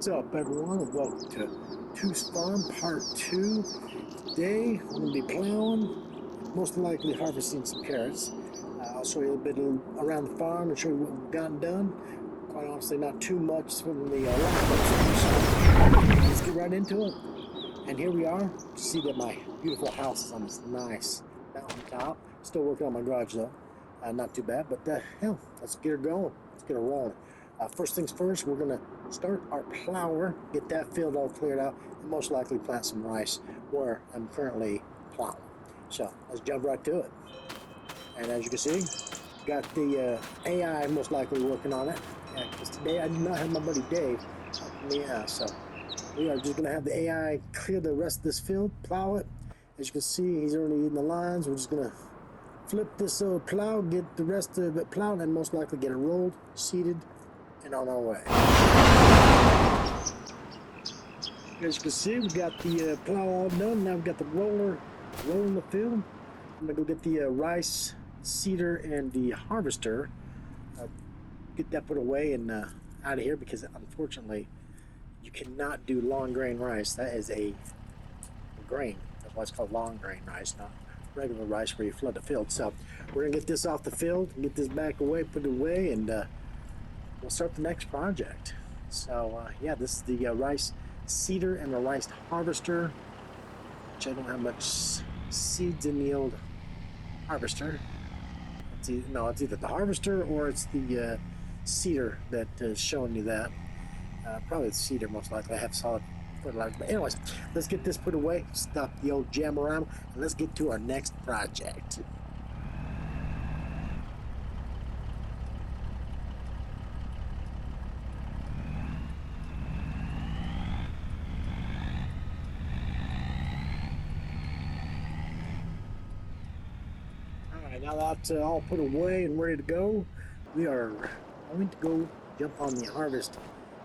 What's up, everyone? Welcome to Two's Farm Part 2. Today, we're going to be plowing, most likely harvesting some carrots. I'll show you a bit around the farm and show you what we've gotten done. Quite honestly, not too much from the last episode, so let's get right into it. And here we are. You see that my beautiful house is on this nice mountaintop. Still working on my garage, though. Not too bad, but hell, let's get her going. Let's get her rolling. First things first, we're going to start our plower, get that field all cleared out, and most likely plant some rice where I'm currently plowing. So let's jump right to it. And as you can see, got the AI most likely working on it. Because today I do not have my buddy Dave helping me out. So we are just going to have the AI clear the rest of this field, plow it. As you can see, he's already in the lines. We're just going to flip this plow, get the rest of it plowed, and most likely get it rolled, seeded, and on our way. As you can see, we got the plow all done. Now we've got the roller rolling the field. I'm gonna go get the rice seeder and the harvester. Get that put away and out of here, because unfortunately you cannot do long grain rice. That is a grain. That's why it's called long grain rice, not regular rice where you flood the field. So we're gonna get this off the field, get this back away, put it away, and we'll start the next project. So yeah, this is the rice seeder and the rice harvester, which I don't have much seeds in the old harvester. It's either the harvester or it's the seeder that is showing you that. Probably the seeder most likely. I have solid fertilizer. But anyways, let's get this put away, stop the old jam around, and let's get to our next project. Now that's all put away and ready to go, we are going to go jump on the harvest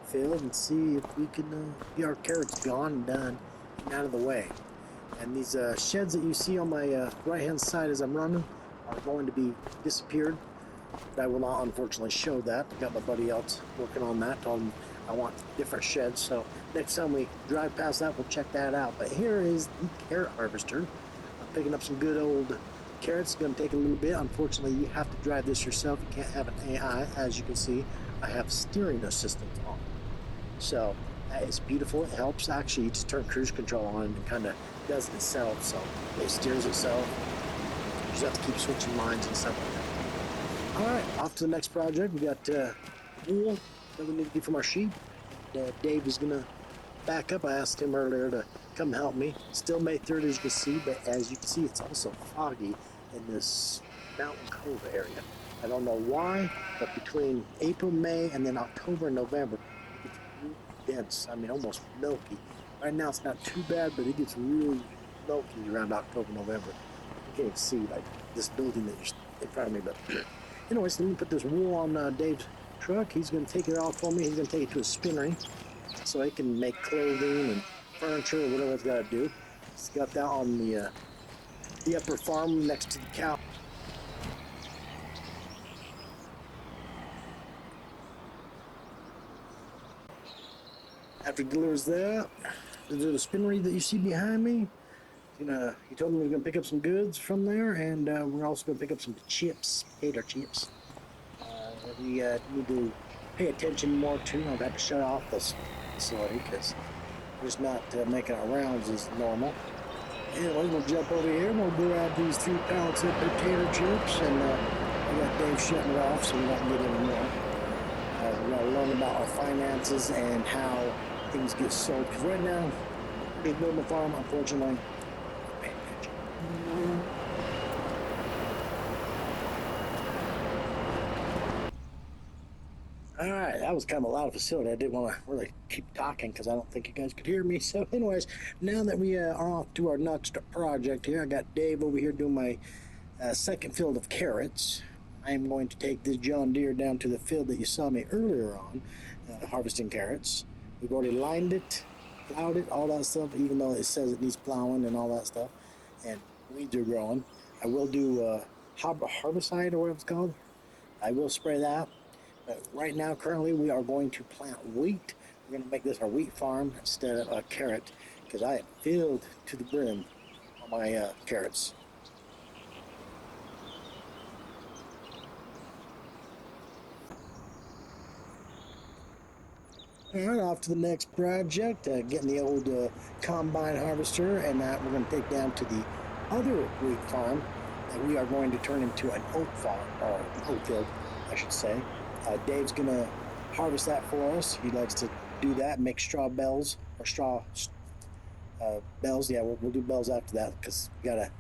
field and see if we can get our carrots gone and done and out of the way. And these sheds that you see on my right hand side as I'm running are going to be disappeared. But I will not unfortunately show that. I got my buddy else working on that. Told him I want different sheds, so next time we drive past that, we'll check that out. But here is the carrot harvester. I'm picking up some good old carrots. It's going to take a little bit. Unfortunately, you have to drive this yourself. You can't have an AI. As you can see, I have steering assistance on. So that is beautiful. It helps. Actually, you just turn cruise control on and it kind of does it itself. So it steers itself. You just have to keep switching lines and stuff like that. All right, off to the next project. We got wool that we need to get from our sheep. Dave is going to back up. I asked him earlier to come help me. Still May 3rd, as you can see, but as you can see, it's also foggy in this Mountain Cove area. I don't know why, but between April, May, and then October and November, it gets really dense. I mean, almost milky. Right now, it's not too bad, but it gets really milky around October, November. You can't even see like this building that you're in front of me. But anyways, let me put this wool on Dave's truck. He's going to take it off for me. He's going to take it to a spinnery so he can make clothing and furniture or whatever it's got to do. He's got that on the upper farm next to the cow. After he delivers that, there's the spinnery that you see behind me. He told me we're going to pick up some goods from there, and we're also going to pick up some chips, potato chips. We need to pay attention more to. I've had to shut off this facility because we're just not making our rounds as normal. Anyway, we'll jump over here. We'll grab these 3 pallets of potato chips, and I got Dave shutting it off so we don't get any more. We're going to learn about our finances and how things get sold. Because right now, we're building a farm, unfortunately, not paying attention. All right, that was kind of a loud facility. I didn't want to really keep talking because I don't think you guys could hear me. So anyways, now that we are off to our next project here, I got Dave over here doing my second field of carrots. I am going to take this John Deere down to the field that you saw me earlier on, harvesting carrots. We've already lined it, plowed it, all that stuff, even though it says it needs plowing and all that stuff. And weeds are growing. I will do herbicide or whatever it's called. I will spray that. But right now, currently, we are going to plant wheat We're gonna make this our wheat farm instead of a carrot, because I am filled to the brim on my carrots. All right, off to the next project, getting the old combine harvester, and that we're going to take down to the other wheat farm that we are going to turn into an oat farm, or an oat field, I should say. Dave's going to harvest that for us. He likes to do that, make straw bales, or straw bells. Yeah, we'll do bells after that, because you got to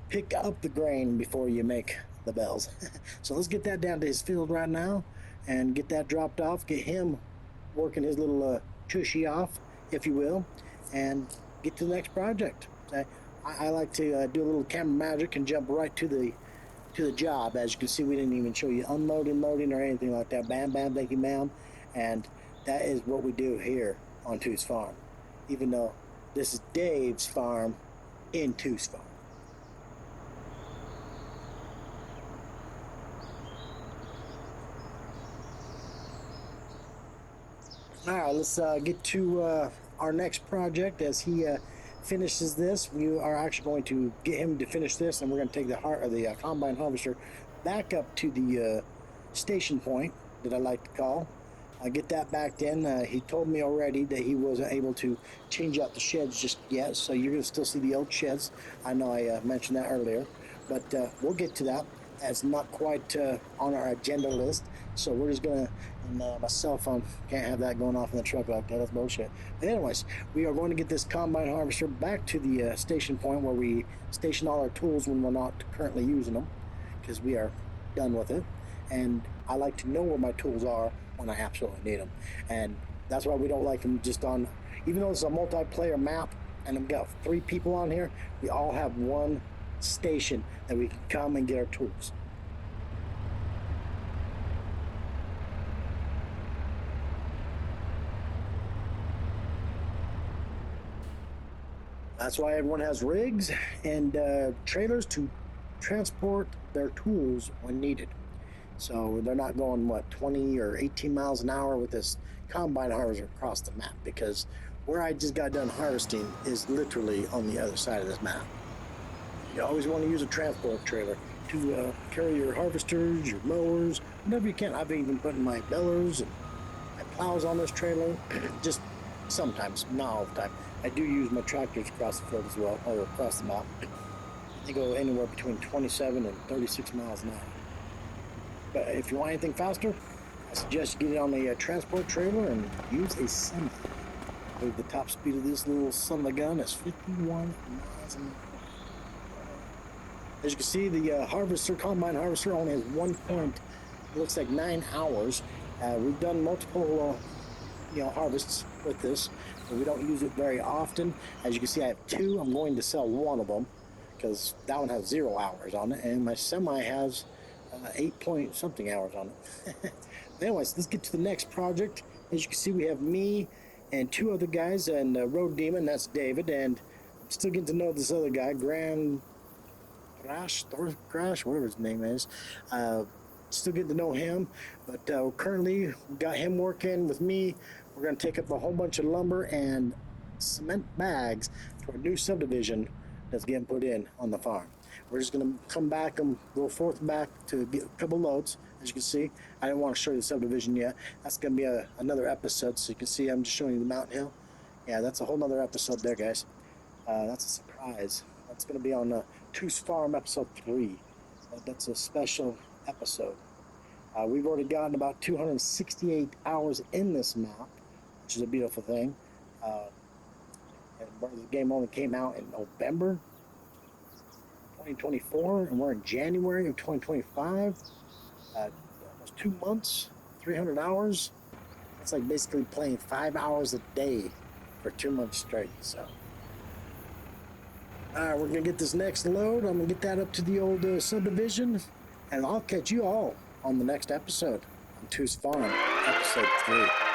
pick up the grain before you make the bells. So let's get that down to his field right now and get that dropped off, get him working his little tushy off, if you will, and get to the next project. I like to do a little camera magic and jump right to the job. As you can see, we didn't even show you unloading, loading, or anything like that. Bam, bam, thank you, ma'am. And that is what we do here on Too's Farm, even though this is Dave's farm in Too's Farm. All right, let's get to our next project. As he finishes this, we are actually going to get him to finish this, and we're going to take the combine harvester back up to the station point that I like to call. Get that back in. He told me already that he wasn't able to change out the sheds just yet, so you're going to still see the old sheds. I know I mentioned that earlier, but we'll get to that. That's not quite on our agenda list, so we're just going to, and my cell phone, can't have that going off in the truck like that. That's bullshit. But anyways, we are going to get this combine harvester back to the station point where we station all our tools when we're not currently using them, because we are done with it. And I like to know where my tools are when I absolutely need them. And that's why we don't like them just on, even though it's a multiplayer map and we've got 3 people on here, we all have one station that we can come and get our tools. That's why everyone has rigs and trailers to transport their tools when needed. So they're not going, what, 20 or 18 miles an hour with this combine harvester across the map, because where I just got done harvesting is literally on the other side of this map. You always want to use a transport trailer to carry your harvesters, your mowers, whatever you can. I've even put my bellers and my plows on this trailer, just sometimes, not all the time. I do use my tractors across the field as well, or across the map. They go anywhere between 27 and 36 miles an hour. But if you want anything faster, I suggest you get it on a transport trailer and use a semi. I believe the top speed of this little son of a gun is 51 miles an hour. As you can see, the combine harvester only has 9 hours. We've done multiple harvests with this, but we don't use it very often. As you can see, I have 2. I'm going to sell one of them because that one has 0 hours on it, and my semi has 8-point-something hours on it. Anyways, let's get to the next project. As you can see, we have me and 2 other guys, and Road Demon, that's David, and I'm still getting to know this other guy, Crash, whatever his name is. Still getting to know him, but currently we got him working with me. We're going to take up a whole bunch of lumber and cement bags to our new subdivision that's getting put in on the farm. We're just going to come back and go forth and back to get a couple loads. As you can see, I didn't want to show you the subdivision yet. That's going to be another episode. So you can see I'm just showing you the mountain hill. Yeah, that's a whole nother episode there, guys. That's a surprise. That's going to be on Too's Farm episode 3. That's a special episode. We've already gotten about 268 hours in this map, which is a beautiful thing. And the game only came out in November 2024, and we're in January of 2025. Almost 2 months, 300 hours. It's like basically playing 5 hours a day for 2 months straight. So, we're gonna get this next load. I'm gonna get that up to the old subdivision, and I'll catch you all on the next episode on Too's Farm, episode 3.